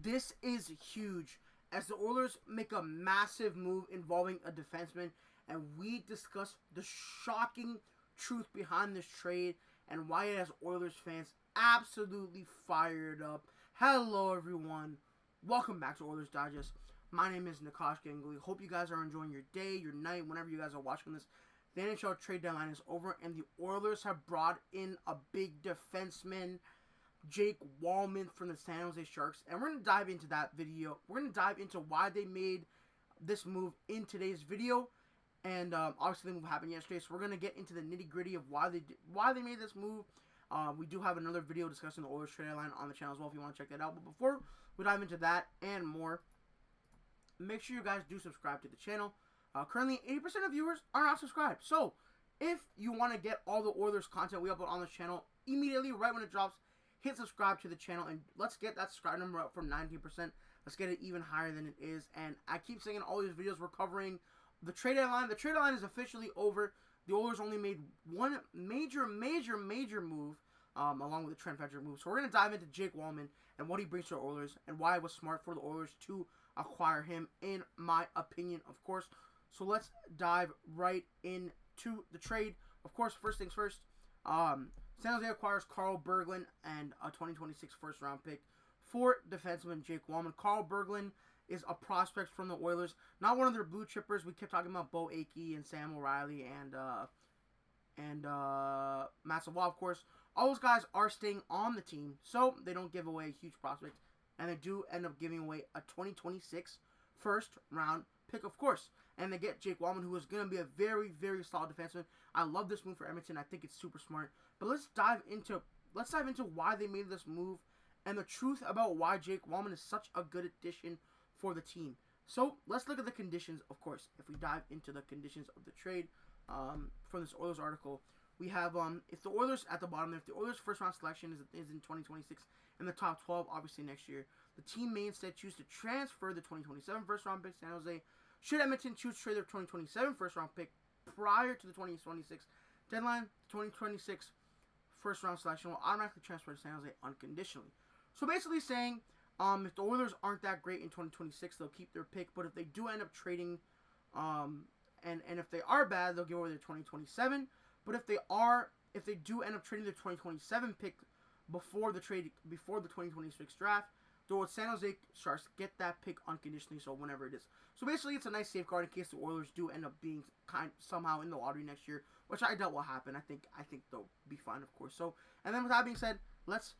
This is huge as the Oilers make a massive move involving a defenseman, and we discuss the shocking truth behind this trade and why it has Oilers fans absolutely fired up. Hello, everyone. Welcome back to Oilers Digest. My name is Nikash Ganguli. Hope you guys are enjoying your day, your night, whenever you guys are watching this. The NHL trade deadline is over, and the Oilers have brought in a big defenseman, Jake Walman from the San Jose Sharks, and we're going to dive into that video. We're going to dive into why they made this move in today's video, and obviously the move happened yesterday, so we're going to get into the nitty-gritty of why they made this move. We do have another video discussing the Oilers trade deadline on the channel as well if you want to check that out, but before we dive into that and more, make sure you guys do subscribe to the channel. Currently, 80% of viewers are not subscribed, so if you want to get all the Oilers content we upload on this channel immediately, right when it drops, hit subscribe to the channel, and let's get that subscribe number up from 19%. Let's get it even higher than it is. And I keep saying in all these videos, we're covering the trade deadline. The trade deadline is officially over. The Oilers only made one major move, along with the Trent Frederic move. So we're going to dive into Jake Walman and what he brings to the Oilers and why it was smart for the Oilers to acquire him, in my opinion, of course. So let's dive right into the trade. Of course, first things first. San Jose acquires Carl Berglund and a 2026 first-round pick for defenseman Jake Walman. Carl Berglund is a prospect from the Oilers, not one of their blue chippers. We kept talking about Bo Akey and Sam O'Reilly and Matt Savoie, of course. All those guys are staying on the team, so they don't give away a huge prospect, and they do end up giving away a 2026 first-round pick, of course. And they get Jake Walman, who is going to be a very, very solid defenseman. I love this move for Edmonton. I think it's super smart. But let's dive into why they made this move and the truth about why Jake Walman is such a good addition for the team. So let's look at the conditions, of course. If we dive into the conditions of the trade from this Oilers article, we have if the Oilers at the bottom, if the Oilers first round selection is in 2026 and the top 12 obviously next year, the team may instead choose to transfer the 2027 first round pick to San Jose. Should Edmonton choose to trade their 2027 first round pick prior to the 2026 deadline, the 2026 first round selection will automatically transfer to San Jose unconditionally. So basically saying, if the Oilers aren't that great in 2026, they'll keep their pick. But if they do end up trading, and if they are bad, they'll give away their 2027. But if they do end up trading their 2027 pick before the 2026 draft, the San Jose Sharks get that pick unconditionally, so whenever it is. So basically, it's a nice safeguard in case the Oilers do end up being somehow in the lottery next year, which I doubt will happen. I think they'll be fine, of course. So, and then with that being said, let's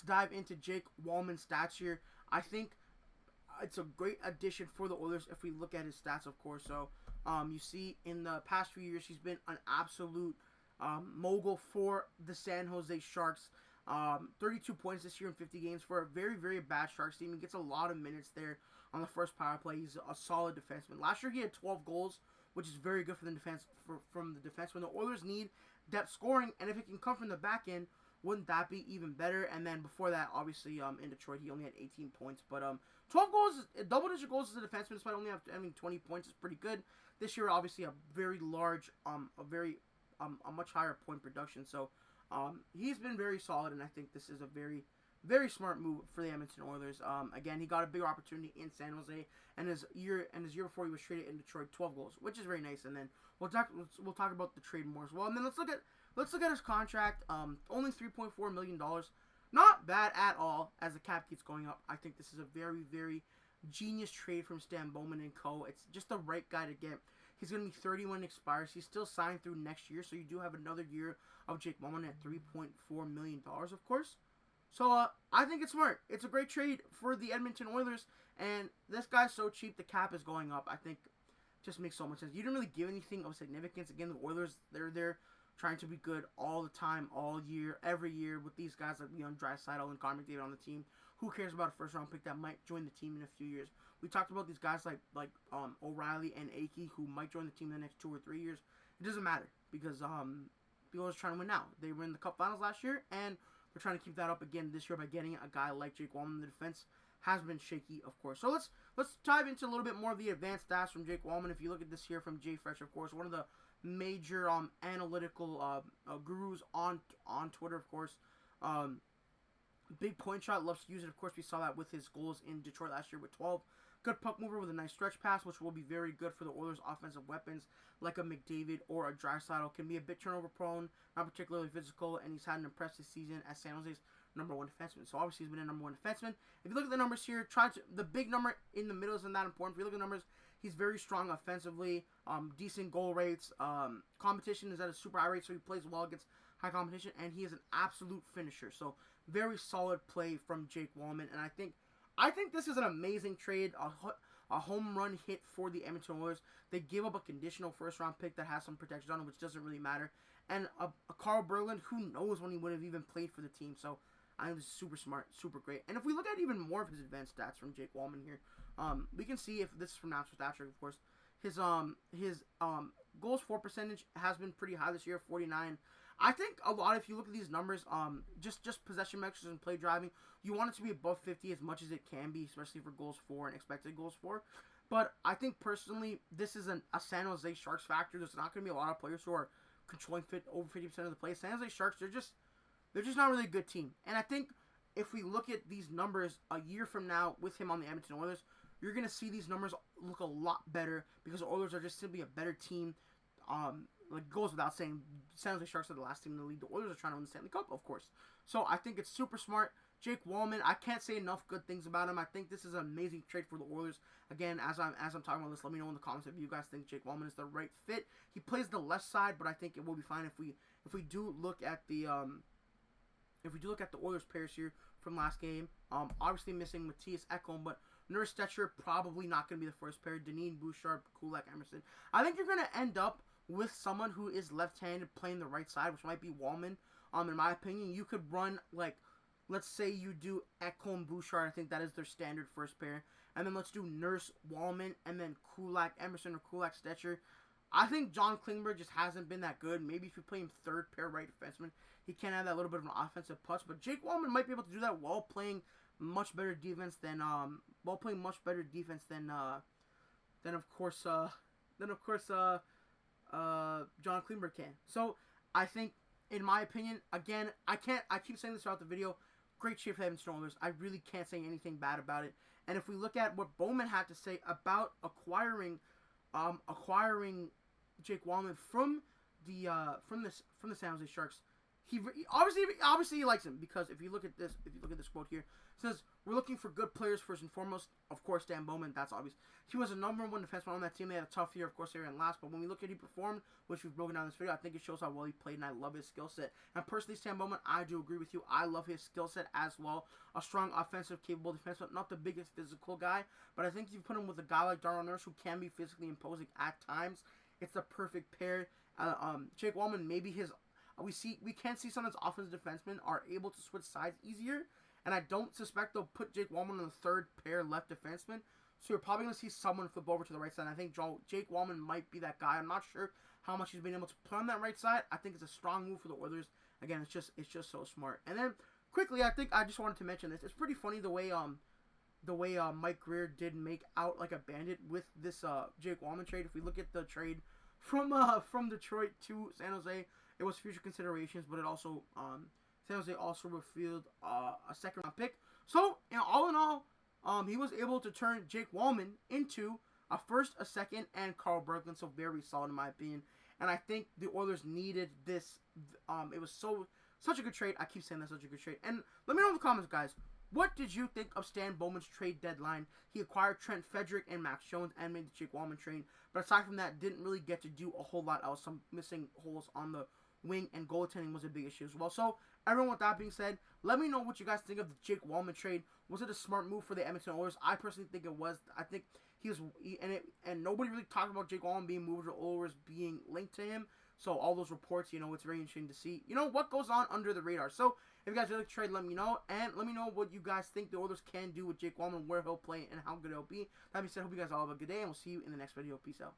dive into Jake Walman's stats here. I think it's a great addition for the Oilers if we look at his stats, of course. So, you see in the past few years, he's been an absolute mogul for the San Jose Sharks. 32 points this year in 50 games for a very, very bad Sharks team. He gets a lot of minutes there on the first power play. He's a solid defenseman. Last year he had 12 goals, which is very good for the defense. From the defense, when the Oilers need depth scoring, and if it can come from the back end, wouldn't that be even better? And then before that, obviously, in Detroit, he only had 18 points. But 12 goals, double-digit goals as a defenseman, despite only having 20 points, is pretty good. This year, obviously, a very large, a much higher point production. So he's been very solid, and I think this is a very, very smart move for the Edmonton Oilers. Again, he got a bigger opportunity in San Jose, and his year before he was traded in Detroit, 12 goals, which is very nice. And then we'll talk about the trade more as well. And then let's look at his contract. Only $3.4 million, not bad at all. As the cap keeps going up, I think this is a very, very genius trade from Stan Bowman and co. It's just the right guy to get. He's going to be 30 when it expires. He's still signed through next year, so you do have another year of Jake Walman at $3.4 million, of course. So I think it's smart. It's a great trade for the Edmonton Oilers, and this guy's so cheap, the cap is going up. I think it just makes so much sense. You didn't really give anything of significance. Again, the Oilers, they're there trying to be good all the time, all year, every year with these guys like Draisaitl and Connor McDavid on the team. Who cares about a first-round pick that might join the team in a few years? We talked about these guys like O'Reilly and Akey who might join the team in the next 2 or 3 years. It doesn't matter because the Oilers are trying to win now. They were in the Cup Finals last year, and they're trying to keep that up again this year by getting a guy like Jake Walman. The defense has been shaky, of course. So let's dive into a little bit more of the advanced stats from Jake Walman. If you look at this here from Jay Fresh, of course, one of the major analytical gurus on Twitter, of course. Big point shot, loves to use it. Of course, we saw that with his goals in Detroit last year with 12. Good puck mover with a nice stretch pass, which will be very good for the Oilers' offensive weapons, like a McDavid or a Draisaitl. Can be a bit turnover prone, not particularly physical, and he's had an impressive season as San Jose's #1 defenseman. So obviously he's been a #1 defenseman. If you look at the numbers here, the big number in the middle isn't that important. If you look at the numbers, he's very strong offensively, decent goal rates. Competition is at a super high rate, so he plays well against high competition, and he is an absolute finisher. So very solid play from Jake Walman, and I think this is an amazing trade, a home run hit for the Edmonton Oilers. They gave up a conditional first-round pick that has some protections on it, which doesn't really matter. And a Carl Berglund, who knows when he would have even played for the team. So I think this is super smart, super great. And if we look at even more of his advanced stats from Jake Walman here, we can see, if this is from Natural Stat Trick, of course, his goals for percentage has been pretty high this year, 49. I think a lot, if you look at these numbers, just possession metrics and play driving, you want it to be above 50 as much as it can be, especially for goals for and expected goals for. But I think personally, this is a San Jose Sharks factor. There's not going to be a lot of players who are controlling over 50% of the play. San Jose Sharks, they're just not really a good team. And I think if we look at these numbers a year from now with him on the Edmonton Oilers, you're going to see these numbers look a lot better because the Oilers are just simply a better team. Like, goes without saying, San Jose Sharks are the last team in the league. The Oilers are trying to win the Stanley Cup, of course. So I think it's super smart. Jake Walman, I can't say enough good things about him. I think this is an amazing trade for the Oilers. Again, as I'm talking about this, let me know in the comments if you guys think Jake Walman is the right fit. He plays the left side, but I think it will be fine if we do look at the Oilers pairs here from last game. Obviously missing Mattias Ekholm, but Nurse Stetcher probably not going to be the first pair. Deneen, Bouchard, Kulak, Emerson. I think you're going to end up with someone who is left-handed playing the right side, which might be Walman. In my opinion, you could run, like, let's say you do Ekholm, Bouchard. I think that is their standard first pair. And then let's do Nurse, Walman, and then Kulak, Emerson, or Kulak, Stetcher. I think John Klingberg just hasn't been that good. Maybe if you play him third pair right defenseman, he can have that little bit of an offensive punch. But Jake Walman might be able to do that while playing much better defense than John Klingberg can. So I think, in my opinion, again, I keep saying this throughout the video, great trade for the Edmonton Oilers. I really can't say anything bad about it. And if we look at what Bowman had to say about acquiring Jake Walman from the San Jose Sharks, he obviously he likes him, because if you look at this quote here, it says, "We're looking for good players first and foremost." Of course, Dan Bowman, that's obvious. He was a #1 defenseman on that team. They had a tough year, of course, they ran last, but when we look at he performed, which we've broken down in this video, I think it shows how well he played, and I love his skill set. And personally, Stan Bowman, I do agree with you. I love his skill set as well. A strong, offensive, capable defenseman, not the biggest physical guy, but I think if you put him with a guy like Darnell Nurse, who can be physically imposing at times, it's the perfect pair. Jake Walman, maybe we can see some of his offensive defensemen are able to switch sides easier, and I don't suspect they'll put Jake Walman on the third pair left defenseman. So you're probably going to see someone flip over to the right side. And I think Jake Walman might be that guy. I'm not sure how much he's been able to play on that right side. I think it's a strong move for the Oilers. Again, it's just so smart. And then quickly, I think I just wanted to mention this. It's pretty funny the way Mike Greer did make out like a bandit with this Jake Walman trade. If we look at the trade from Detroit to San Jose, it was future considerations, but it also San Jose also revealed a second round pick. So all in all, he was able to turn Jake Walman into a first, a second, and Carl Berglund. So very solid in my opinion. And I think the Oilers needed this. It was such a good trade. I keep saying that's such a good trade. And let me know in the comments, guys. What did you think of Stan Bowman's trade deadline? He acquired Trent Frederick and Max Jones and made the Jake Walman trade. But aside from that, didn't really get to do a whole lot else. Some missing holes on the wing, and goaltending was a big issue as well. So, everyone, with that being said, let me know what you guys think of the Jake Walman trade. Was it a smart move for the Edmonton Oilers? I personally think it was. I think and nobody really talked about Jake Walman being moved or Oilers being linked to him. So, all those reports, it's very interesting to see, what goes on under the radar. So, if you guys really like the trade, let me know. And let me know what you guys think the Oilers can do with Jake Walman, where he'll play, and how good he'll be. That being said, hope you guys all have a good day, and we'll see you in the next video. Peace out.